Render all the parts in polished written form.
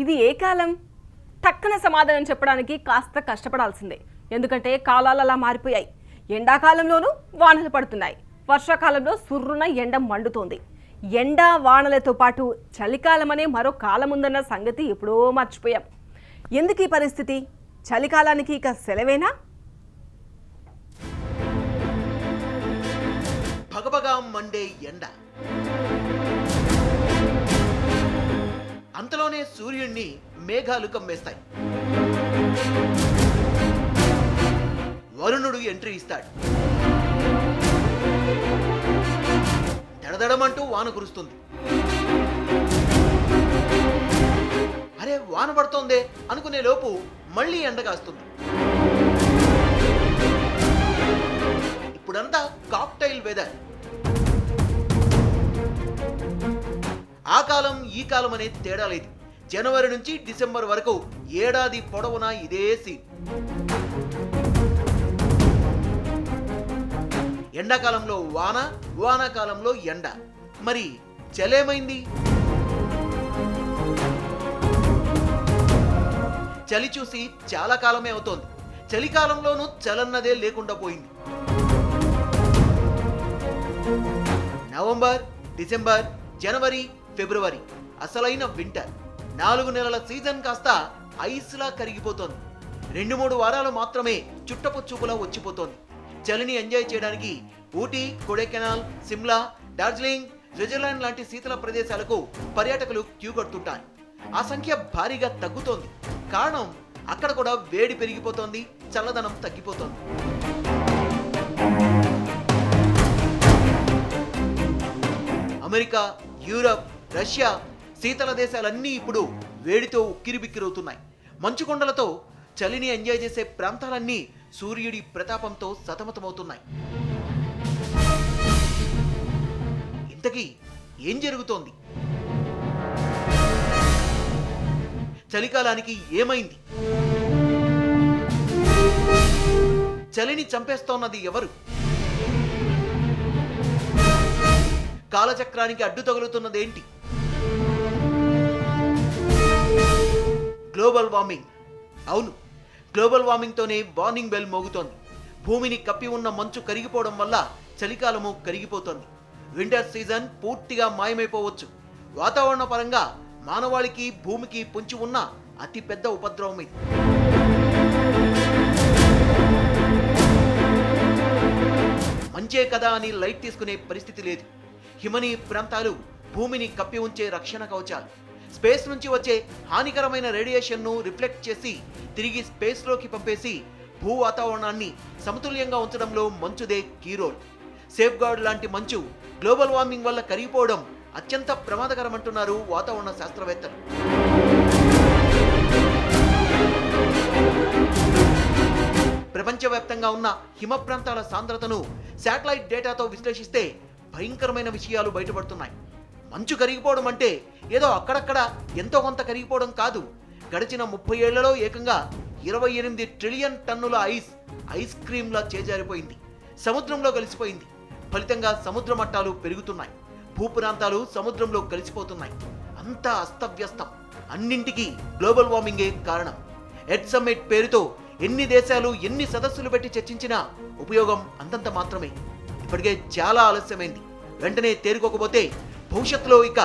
ఇది ఏ కాలం? టక్కన సమాధానం చెప్పడానికి కాస్త కష్టపడాల్సిందే. ఎందుకంటే కాలాలు అలా మారిపోయాయి. ఎండాకాలంలోనూ వానలు పడుతున్నాయి, వర్షాకాలంలో సుర్రున ఎండ మండుతోంది. ఎండ వానలతో పాటు చలికాలం అనే మరో కాలం ఉందన్న సంగతి ఎప్పుడో మర్చిపోయాం. ఎందుకు ఈ పరిస్థితి? చలికాలానికి ఇక సెలవేనా? భగభగా మండే ఎండ, అంతలోనే సూర్యుణ్ణి మేఘాలు కమ్మేస్తాయి. వరుణుడు ఎంట్రీ ఇస్తాడు. దడదడమంటూ వాన కురుస్తుంది. అరే వాన పడుతోందే అనుకునే లోపు మళ్ళీ ఎండ కాస్తుంది. ఇప్పుడంతా కాక్టైల్ వెదర్. ఆ కాలం ఈ కాలం అనే తేడా లేదు. జనవరి నుంచి డిసెంబర్ వరకు ఏడాది పొడవునా ఇదే సీన్. ఎండాకాలంలో వాన, వానాకాలంలో ఎండ. మరి చలేమైంది? చలి చూసి చాలా కాలమే అవుతోంది. చలికాలంలోనూ చలన్నదే లేకుండా పోయింది. నవంబర్, డిసెంబర్, జనవరి, ఫిబ్రవరి అసలైన వింటర్. 4 నెలల సీజన్ కాస్త ఐస్లా కరిగిపోతోంది. 2-3 వారాలు మాత్రమే చుట్టపు చూపులా వచ్చిపోతోంది. చలిని ఎంజాయ్ చేయడానికి ఊటీ, కొడైకెనాల్, సిమ్లా, డార్జిలింగ్, స్విట్జర్లాండ్ లాంటి శీతల ప్రదేశాలకు పర్యాటకులు క్యూ కడుతుంటారు. ఆ సంఖ్య భారీగా తగ్గుతోంది. కారణం అక్కడ కూడా వేడి పెరిగిపోతోంది, చల్లదనం తగ్గిపోతోంది. అమెరికా, యూరప్, రష్యా శీతల దేశాలన్నీ ఇప్పుడు వేడితో ఉక్కిరిబిక్కిరవుతున్నాయి. మంచుకొండలతో చలిని ఎంజాయ్ చేసే ప్రాంతాలన్నీ సూర్యుడి ప్రతాపంతో సతమతమవుతున్నాయి. ఇంతకీ ఏం జరుగుతోంది? చలికాలానికి ఏమైంది? చలిని చంపేస్తోన్నది ఎవరు? కాలచక్రానికి అడ్డు తగులుతున్నదేంటి? Global warming. అవును, గ్లోబల్ వార్మింగ్తోనే వార్నింగ్ బెల్ మోగుతోంది. భూమిని కప్పి ఉన్న మంచు కరిగిపోవడం వల్ల చలికాలము కరిగిపోతోంది. వింటర్ సీజన్ పూర్తిగా మాయమైపోవచ్చు. వాతావరణ పరంగా మానవాళికి, భూమికి పొంచి ఉన్న అతి పెద్ద ఉపద్రవం ఇది. మంచే కదా అని లైట్ తీసుకునే పరిస్థితి లేదు. హిమనీ ప్రాంతాలు భూమిని కప్పి ఉంచే రక్షణ కవచాలు. స్పేస్ నుంచి వచ్చే హానికరమైన రేడియేషన్ను రిఫ్లెక్ట్ చేసి తిరిగి స్పేస్లోకి పంపేసి భూ వాతావరణాన్ని సమతుల్యంగా ఉంచడంలో మంచుదే కీ రోల్. సేఫ్ గార్డ్ లాంటి మంచు గ్లోబల్ వార్మింగ్ వల్ల కరిగిపోవడం అత్యంత ప్రమాదకరమంటున్నారు వాతావరణ శాస్త్రవేత్తలు. ప్రపంచవ్యాప్తంగా ఉన్న హిమ ప్రాంతాల సాంద్రతను శాటిలైట్ డేటాతో విశ్లేషిస్తే భయంకరమైన విషయాలు బయటపడుతున్నాయి. మంచు కరిగిపోవడం అంటే ఏదో అక్కడక్కడ ఎంతో కొంత కరిగిపోవడం కాదు. గడిచిన 30 ఏళ్లలో ఏకంగా 28 ట్రిలియన్ టన్నుల ఐస్ క్రీమ్లా చేజారిపోయింది, సముద్రంలో కలిసిపోయింది. ఫలితంగా సముద్ర మట్టాలు పెరుగుతున్నాయి, భూప్రాంతాలు సముద్రంలో కలిసిపోతున్నాయి. అంతా అస్తవ్యస్తం. అన్నింటికీ గ్లోబల్ వార్మింగే కారణం. ఎర్త్ సమ్మిట్ పేరుతో ఎన్ని దేశాలు ఎన్ని సదస్సులు పెట్టి చర్చించినా ఉపయోగం అంతంత మాత్రమే. ఇప్పటికే చాలా ఆలస్యమైంది. వెంటనే తేరుకోకపోతే భవిష్యత్తులో ఇక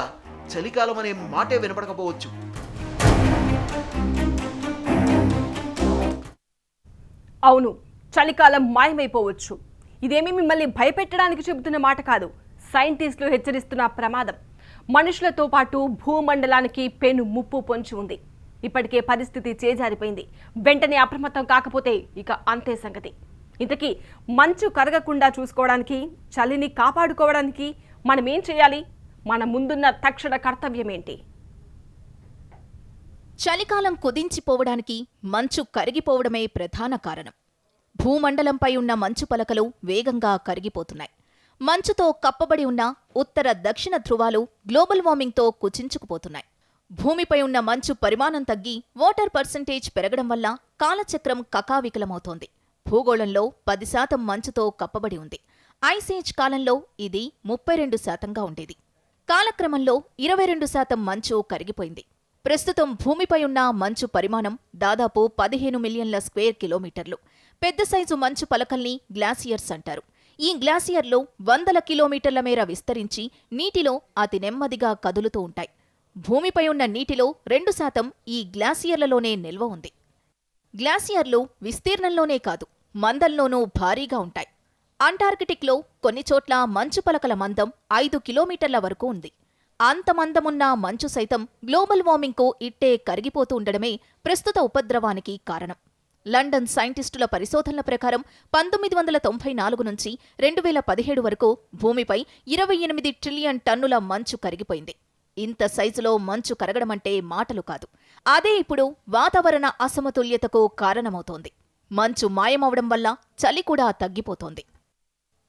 చలికాలం అనే మాటే వినపడకపోవచ్చు. అవును, చలికాలం మాయమైపోవచ్చు. ఇదేమీ మిమ్మల్ని భయపెట్టడానికి చెబుతున్న మాట కాదు. సైంటిస్టులు హెచ్చరిస్తున్న ప్రమాదం. మనుషులతో పాటు భూమండలానికి పెను ముప్పు పొంచి ఉంది. ఇప్పటికే పరిస్థితి చేజారిపోయింది. వెంటనే అప్రమత్తం కాకపోతే ఇక అంతే సంగతి. ఇంతకీ మంచు కరగకుండా చూసుకోవడానికి, చలిని కాపాడుకోవడానికి మనం ఏం చేయాలి? మన ముందున్న తక్షణ కర్తవ్యం ఏంటి? చలికాలం కుదించిపోవడానికి మంచు కరిగిపోవడమే ప్రధాన కారణం. భూమండలంపై ఉన్న మంచు పలకలు వేగంగా కరిగిపోతున్నాయి. మంచుతో కప్పబడి ఉన్న ఉత్తర, దక్షిణ ధృవాలు గ్లోబల్ వార్మింగ్తో కుచించుకుపోతున్నాయి. భూమిపై ఉన్న మంచు పరిమాణం తగ్గి వాటర్ పర్సెంటేజ్ పెరగడం వల్ల కాలచక్రం కకావికలమవుతోంది. భూగోళంలో 10% మంచుతో కప్పబడి ఉంది. ఐసేజ్ కాలంలో ఇది 32%గా ఉండేది. కాలక్రమంలో 22% మంచు కరిగిపోయింది. ప్రస్తుతం భూమిపై ఉన్న మంచు పరిమాణం దాదాపు 15 మిలియన్ల స్క్వేర్ కిలోమీటర్లు. పెద్ద సైజు మంచు పలకల్ని గ్లాసియర్స్ అంటారు. ఈ గ్లాసియర్లు వందల కిలోమీటర్ల మేర విస్తరించి నీటిలో అతి నెమ్మదిగా కదులుతూ ఉంటాయి. భూమిపై ఉన్న నీటిలో 2% ఈ గ్లాసియర్లలోనే నిల్వ ఉంది. గ్లాసియర్లు విస్తీర్ణంలోనే కాదు, మందంలోనూ భారీగా ఉంటాయి. అంటార్కిటిక్లో కొన్ని చోట్ల మంచు పలకల మందం 5 కిలోమీటర్ల వరకు ఉంది. అంత మందమున్న మంచు సైతం గ్లోబల్ వార్మింగ్కు ఇట్టే కరిగిపోతూ ఉండడమే ప్రస్తుత ఉపద్రవానికి కారణం. లండన్ సైంటిస్టుల పరిశోధనల ప్రకారం 1994 నుంచి 2017 వరకు భూమిపై 28 ట్రిలియన్ టన్నుల మంచు కరిగిపోయింది. ఇంత సైజులో మంచు కరగడమంటే మాటలు కాదు. అదే ఇప్పుడు వాతావరణ అసమతుల్యతకు కారణమవుతోంది. మంచు మాయమవడం వల్ల చలి కూడా తగ్గిపోతోంది.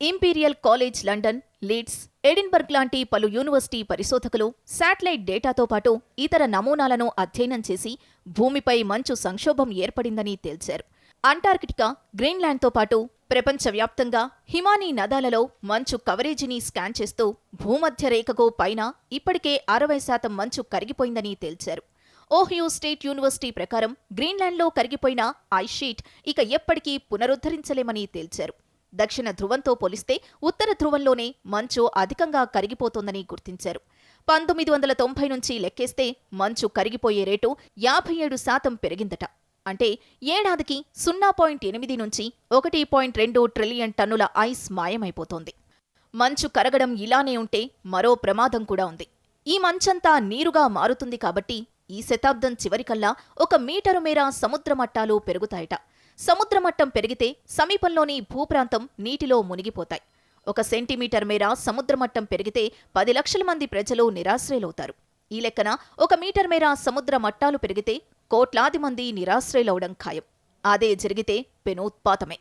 Imperial College London, Leeds, Edinburgh లాంటి పలు యూనివర్సిటీ పరిశోధకులు శాటిలైట్ డేటాతో పాటు ఇతర నమూనాలను అధ్యయనం చేసి భూమిపై మంచు సంక్షోభం ఏర్పడిందని తేల్చారు. అంటార్కిటికా, గ్రీన్లాండ్తో పాటు ప్రపంచవ్యాప్తంగా హిమానీ నదాలలో మంచు కవరేజీని స్కాన్ చేస్తూ భూమధ్య రేఖకు పైన ఇప్పటికే 60% మంచు కరిగిపోయిందని తేల్చారు. ఓహియో స్టేట్ యూనివర్సిటీ ప్రకారం గ్రీన్లాండ్లో కరిగిపోయిన ఐస్ షీట్ ఇక ఎప్పటికీ పునరుద్ధరించలేమని తేల్చారు. దక్షిణ ధ్రువంతో పోలిస్తే ఉత్తర ధ్రువంలోనే మంచు అధికంగా కరిగిపోతోందని గుర్తించారు. 1990 నుంచి లెక్కేస్తే మంచు కరిగిపోయే రేటు 57% పెరిగిందట. అంటే ఏడాదికి 0.8 నుంచి 1.2 ట్రిలియన్ టన్నుల ఐస్ మాయమైపోతోంది. మంచు కరగడం ఇలానే ఉంటే మరో ప్రమాదం కూడా ఉంది. ఈ మంచంతా నీరుగా మారుతుంది కాబట్టి ఈ శతాబ్దం చివరికల్లా 1 మీటరు మేర సముద్ర మట్టాలు పెరుగుతాయట. సముద్రమట్టం పెరిగితే సమీపంలోని భూప్రాంతం నీటిలో మునిగిపోతాయి. 1 సెంటీమీటర్ మేర సముద్రమట్టం పెరిగితే 10 లక్షల మంది ప్రజలు నిరాశ్రయులవుతారు. ఈ లెక్కన 1 మీటర్ మేర సముద్ర మట్టాలు పెరిగితే కోట్లాది మంది నిరాశ్రయులవడం ఖాయం. అదే జరిగితే పెనూత్పాతమే.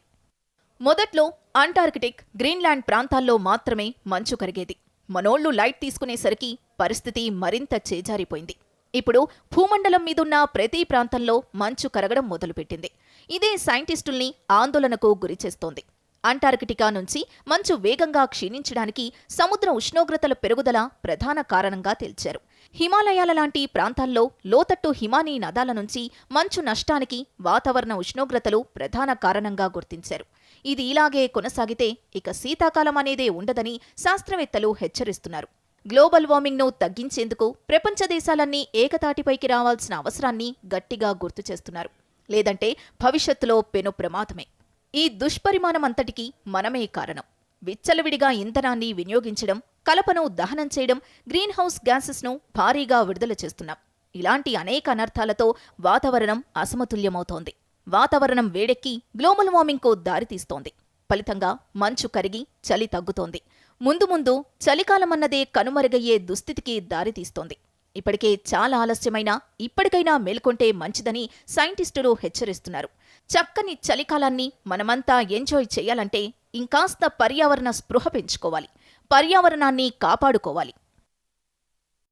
మొదట్లో అంటార్కిటిక్, గ్రీన్లాండ్ ప్రాంతాల్లో మాత్రమే మంచు కరిగేది. మనోళ్లు లైట్ తీసుకునేసరికి పరిస్థితి మరింత చేజారిపోయింది. ఇప్పుడు భూమండలం మీదున్న ప్రతి ప్రాంతంలో మంచు కరగడం మొదలుపెట్టింది. ఇదే సైంటిస్టుల్ని ఆందోళనకు గురిచేస్తోంది. అంటార్కిటికా నుంచి మంచు వేగంగా క్షీణించడానికి సముద్ర ఉష్ణోగ్రతల పెరుగుదల ప్రధాన కారణంగా తేల్చారు. హిమాలయాల లాంటి ప్రాంతాల్లో లోతట్టు హిమానీ నదాల నుంచి మంచు నష్టానికి వాతావరణ ఉష్ణోగ్రతలు ప్రధాన కారణంగా గుర్తించారు. ఇది ఇలాగే కొనసాగితే ఇక శీతాకాలం అనేదే ఉండదని శాస్త్రవేత్తలు హెచ్చరిస్తున్నారు. గ్లోబల్ వార్మింగ్ను తగ్గించేందుకు ప్రపంచ దేశాలన్నీ ఏకతాటిపైకి రావాల్సిన అవసరాన్ని గట్టిగా గుర్తు చేస్తున్నారు. లేదంటే భవిష్యత్తులో పెను ప్రమాదమే. ఈ దుష్పరిమాణమంతటికీ మనమే కారణం. విచ్చలవిడిగా ఇంధనాన్ని వినియోగించడం, కలపను దహనం చేయడం, గ్రీన్ హౌస్ గ్యాసెస్ను భారీగా విడుదల చేస్తున్నాం. ఇలాంటి అనేక అనర్థాలతో వాతావరణం అసమతుల్యమవుతోంది. వాతావరణం వేడెక్కి గ్లోబల్ వార్మింగ్కు దారితీస్తోంది. ఫలితంగా మంచు కరిగి చలి తగ్గుతోంది. ముందు ముందు చలికాలమన్నదే కనుమరుగయ్యే దుస్థితికి దారితీస్తోంది. ఇప్పటికే చాలా ఆలస్యమైనా ఇప్పటికైనా మేల్కొంటే మంచిదని సైంటిస్టులు హెచ్చరిస్తున్నారు. చక్కని చలికాలాన్ని మనమంతా ఎంజాయ్ చేయాలంటే ఇంకాస్త పర్యావరణ స్పృహ పెంచుకోవాలి. పర్యావరణాన్ని కాపాడుకోవాలి.